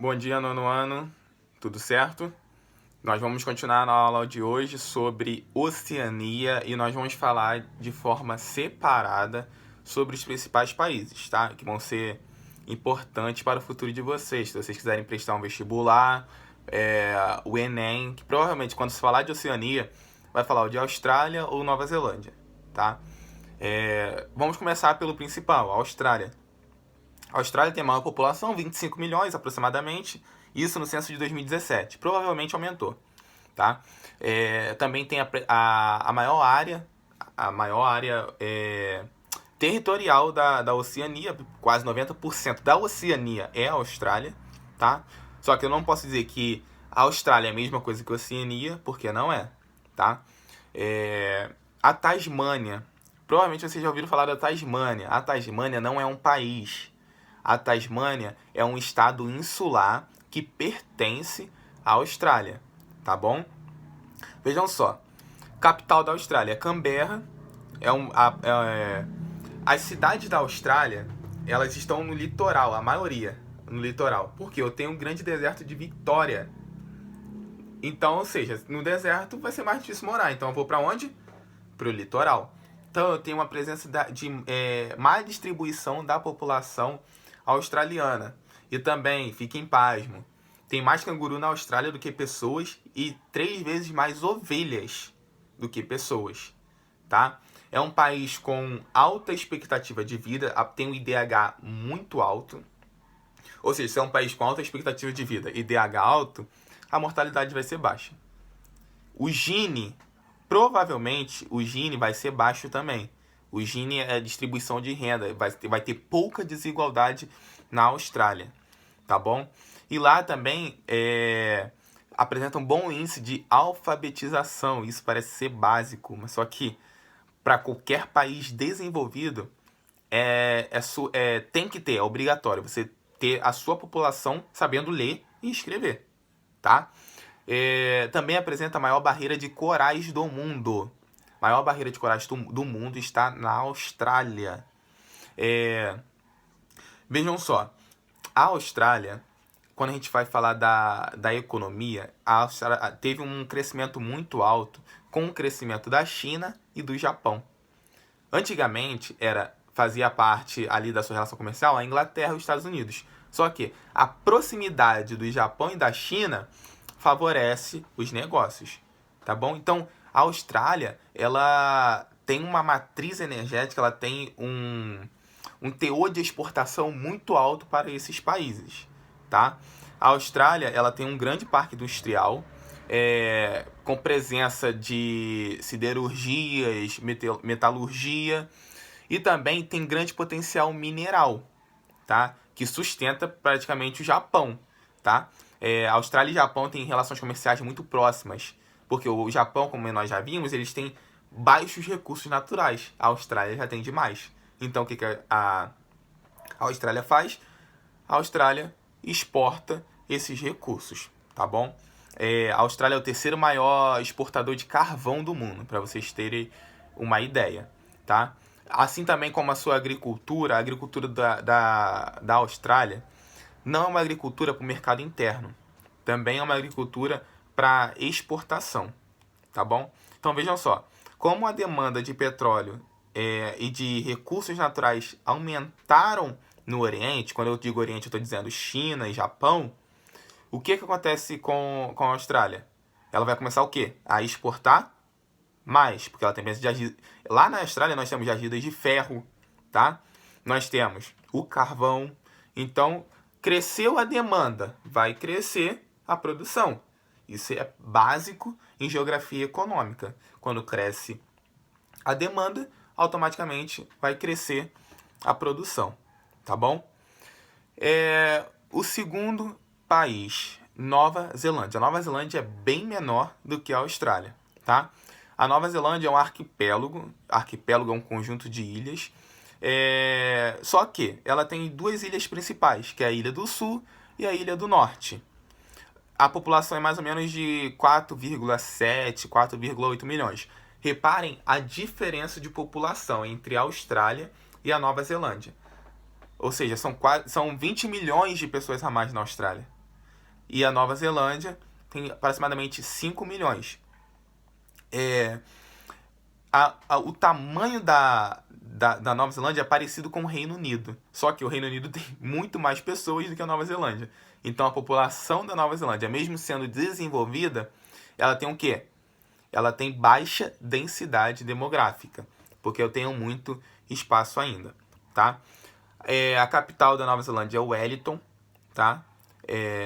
Bom dia, nono ano, tudo certo? Nós vamos continuar na aula de hoje sobre Oceania e nós vamos falar de forma separada sobre os principais países, tá? Que vão ser importantes para o futuro de vocês. Se vocês quiserem prestar um vestibular, o Enem, que provavelmente quando se falar de Oceania, vai falar o de Austrália ou Nova Zelândia, tá? Vamos começar pelo principal, a Austrália. A Austrália tem a maior população, 25 milhões aproximadamente, isso no censo de 2017. Provavelmente aumentou, tá? Também tem a maior área, territorial da Oceania, quase 90% da Oceania é a Austrália, tá? Só que eu não posso dizer que a Austrália é a mesma coisa que a Oceania, porque não é, tá? A Tasmânia, provavelmente vocês já ouviram falar da Tasmânia. A Tasmânia não é um país. A Tasmânia é um estado insular que pertence à Austrália, tá bom? Vejam só, capital da Austrália é Canberra. As cidades da Austrália, elas estão no litoral, a maioria no litoral, porque eu tenho um grande deserto de Victoria. Então, ou seja, no deserto vai ser mais difícil morar. Então eu vou para onde? Para o litoral. Então eu tenho uma presença de má distribuição da população australiana. E também, fiquem pasmo, tem mais canguru na Austrália do que pessoas e 3 vezes mais ovelhas do que pessoas, tá? É um país com alta expectativa de vida, tem um IDH muito alto. Ou seja, se é um país com alta expectativa de vida e IDH alto, a mortalidade vai ser baixa. O Gini, provavelmente, o Gini vai ser baixo também. O Gini é a distribuição de renda, vai ter pouca desigualdade na Austrália, tá bom? E lá também apresenta um bom índice de alfabetização, isso parece ser básico, mas só que para qualquer país desenvolvido tem que ter, é obrigatório, você ter a sua população sabendo ler e escrever, tá? Também apresenta a maior barreira de corais do mundo. A maior barreira de corais do mundo está na Austrália. Vejam só, a Austrália, quando a gente vai falar da economia, a Austrália teve um crescimento muito alto com o crescimento da China e do Japão. Antigamente, fazia parte ali da sua relação comercial a Inglaterra e os Estados Unidos. Só que a proximidade do Japão e da China favorece os negócios, tá bom? Então, a Austrália, ela tem uma matriz energética, ela tem um teor de exportação muito alto para esses países, tá? A Austrália, ela tem um grande parque industrial, com presença de siderurgias, metalurgia, e também tem grande potencial mineral, tá? Que sustenta praticamente o Japão, tá? A Austrália e o Japão têm relações comerciais muito próximas, porque o Japão, como nós já vimos, eles têm baixos recursos naturais. A Austrália já tem demais. Então, o que a Austrália faz? A Austrália exporta esses recursos, tá bom? A Austrália é o terceiro maior exportador de carvão do mundo, para vocês terem uma ideia, tá? Assim também como a sua agricultura, a agricultura da Austrália não é uma agricultura para o mercado interno. Também é uma agricultura para exportação, tá bom? Então vejam só, como a demanda de petróleo e de recursos naturais aumentaram no Oriente, quando eu digo Oriente eu estou dizendo China e Japão, o que acontece com a Austrália? Ela vai começar o quê? A exportar mais, porque ela tem presença de lá na Austrália nós temos jazidas de ferro, tá? Nós temos o carvão. Então, cresceu a demanda, vai crescer a produção. Isso é básico em geografia econômica. Quando cresce a demanda, automaticamente vai crescer a produção, tá bom? O segundo país, Nova Zelândia. A Nova Zelândia é bem menor do que a Austrália, tá? A Nova Zelândia é um arquipélago. Arquipélago é um conjunto de ilhas. Só que ela tem 2 ilhas principais, que é a Ilha do Sul e a Ilha do Norte. A população é mais ou menos de 4,7, 4,8 milhões. Reparem a diferença de população entre a Austrália e a Nova Zelândia. Ou seja, são 20 milhões de pessoas a mais na Austrália. e a Nova Zelândia tem aproximadamente 5 milhões. O tamanho da Nova Zelândia é parecido com o Reino Unido. Só que o Reino Unido tem muito mais pessoas do que a Nova Zelândia. Então a população da Nova Zelândia, mesmo sendo desenvolvida, ela tem o quê? Ela tem baixa densidade demográfica, porque eu tenho muito espaço ainda, tá? A capital da Nova Zelândia é Wellington, tá?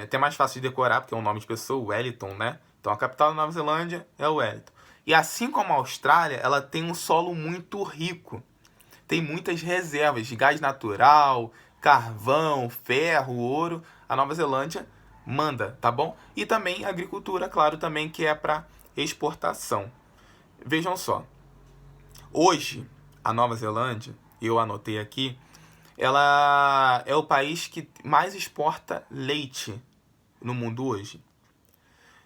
Até mais fácil de decorar, porque é um nome de pessoa, Wellington, né? Então a capital da Nova Zelândia é Wellington. E assim como a Austrália, ela tem um solo muito rico. Tem muitas reservas de gás natural, carvão, ferro, ouro. A Nova Zelândia manda, tá bom? E também agricultura, claro, também que é para exportação. Vejam só. Hoje, a Nova Zelândia, eu anotei aqui, ela é o país que mais exporta leite no mundo hoje.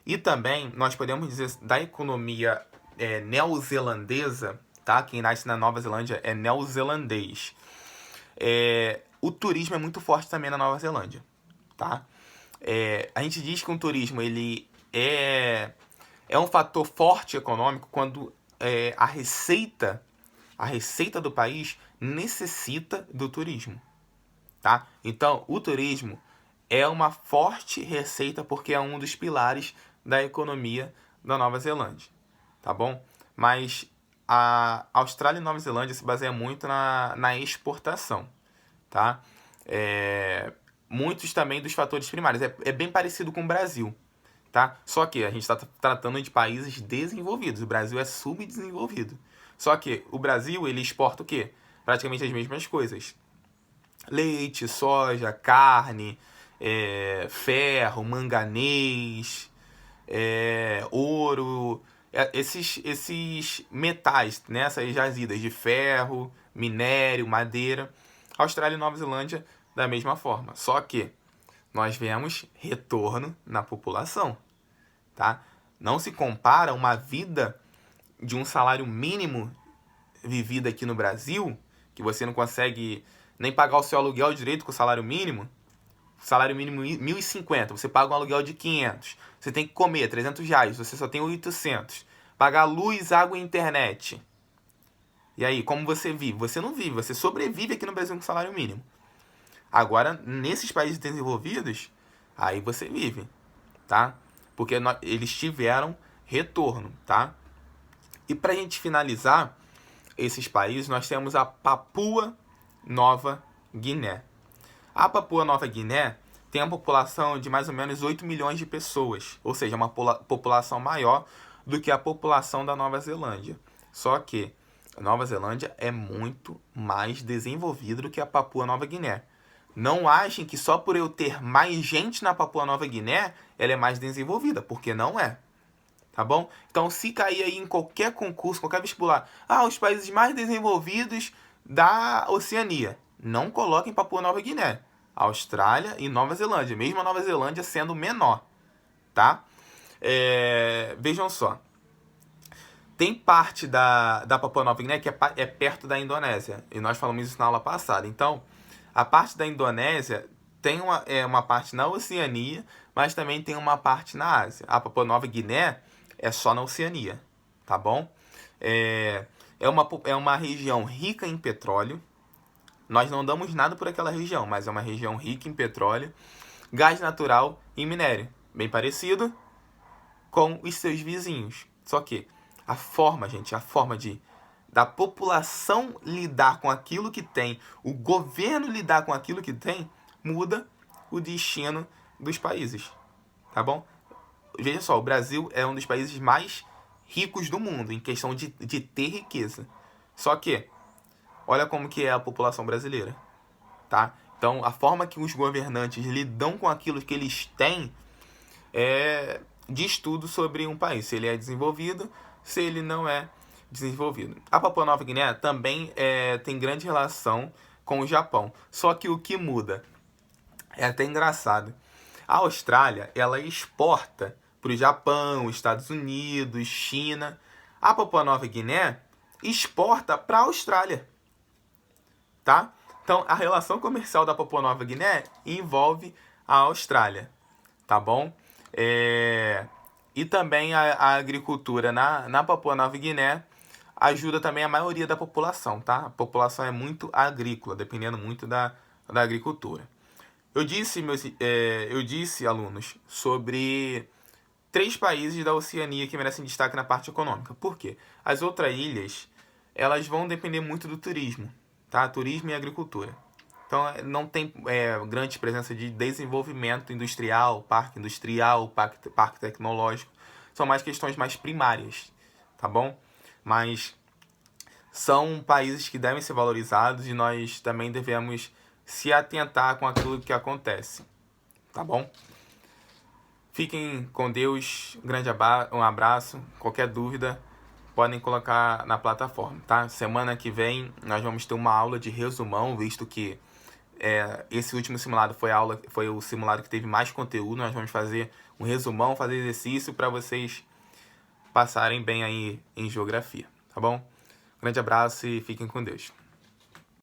E também nós podemos dizer da economia neozelandesa, tá? Quem nasce na Nova Zelândia é neozelandês. O turismo é muito forte também na Nova Zelândia, tá? A gente diz que o turismo ele é um fator forte econômico quando a receita do país necessita do turismo, tá? Então, o turismo é uma forte receita porque é um dos pilares da economia da Nova Zelândia, tá bom? Mas a Austrália e Nova Zelândia se baseia muito na exportação, tá? Muitos também dos fatores primários. É bem parecido com o Brasil, tá? Só que a gente está tratando de países desenvolvidos. O Brasil é subdesenvolvido. Só que o Brasil, ele exporta o quê? Praticamente as mesmas coisas. Leite, soja, carne, ferro, manganês, ouro, esses metais, né? Essas jazidas de ferro, minério, madeira. Austrália e Nova Zelândia da mesma forma. Só que nós vemos retorno na população, tá? Não se compara uma vida de um salário mínimo vivida aqui no Brasil, que você não consegue nem pagar o seu aluguel direito com o salário mínimo. Salário mínimo 1.050, você paga um aluguel de 500. Você tem que comer R$300, você só tem 800. Pagar luz, água e internet. E aí, como você vive? Você não vive, você sobrevive aqui no Brasil com salário mínimo. Agora, nesses países desenvolvidos, aí você vive, tá? Porque eles tiveram retorno, tá? E pra gente finalizar esses países, nós temos a Papua Nova Guiné. A Papua Nova Guiné tem uma população de mais ou menos 8 milhões de pessoas, ou seja, uma população maior do que a população da Nova Zelândia. Só que a Nova Zelândia é muito mais desenvolvida do que a Papua Nova Guiné. Não achem que só por eu ter mais gente na Papua Nova Guiné, ela é mais desenvolvida, porque não é. Tá bom? Então, se cair aí em qualquer concurso, qualquer vestibular, os países mais desenvolvidos da Oceania, não coloquem Papua Nova Guiné, Austrália e Nova Zelândia, mesmo a Nova Zelândia sendo menor, tá? Vejam só, tem parte da Papua Nova Guiné que é perto da Indonésia, e nós falamos isso na aula passada. Então, a parte da Indonésia tem uma parte na Oceania, mas também tem uma parte na Ásia. A Papua Nova Guiné é só na Oceania, tá bom? É uma região rica em petróleo. Nós não damos nada por aquela região, mas é uma região rica em petróleo, gás natural e minério. Bem parecido com os seus vizinhos. Só que a forma da população lidar com aquilo que tem, o governo lidar com aquilo que tem, muda o destino dos países, tá bom? Veja só, o Brasil é um dos países mais ricos do mundo em questão de ter riqueza. Só que, olha como que é a população brasileira, tá? Então, a forma que os governantes lidam com aquilo que eles têm diz tudo sobre um país. Se ele é desenvolvido, se ele não é desenvolvido. A Papua Nova Guiné também tem grande relação com o Japão. Só que o que muda é até engraçado. A Austrália, ela exporta para o Japão, Estados Unidos, China. A Papua Nova Guiné exporta para a Austrália, tá? Então, a relação comercial da Papua Nova Guiné envolve a Austrália, tá bom? E também a agricultura na Papua Nova Guiné ajuda também a maioria da população, tá? A população é muito agrícola, dependendo muito da agricultura. Eu disse, alunos, sobre 3 países da Oceania que merecem destaque na parte econômica. Por quê? As outras ilhas, elas vão depender muito do turismo, tá? Turismo e agricultura. Então, não tem grande presença de desenvolvimento industrial, parque tecnológico. São mais questões mais primárias, tá bom? Mas são países que devem ser valorizados e nós também devemos se atentar com aquilo que acontece, tá bom? Fiquem com Deus, um abraço, qualquer dúvida podem colocar na plataforma, tá? Semana que vem nós vamos ter uma aula de resumão, visto que esse último simulado foi o simulado que teve mais conteúdo. Nós vamos fazer um resumão, fazer exercício para vocês passarem bem aí em geografia, tá bom? Grande abraço e fiquem com Deus.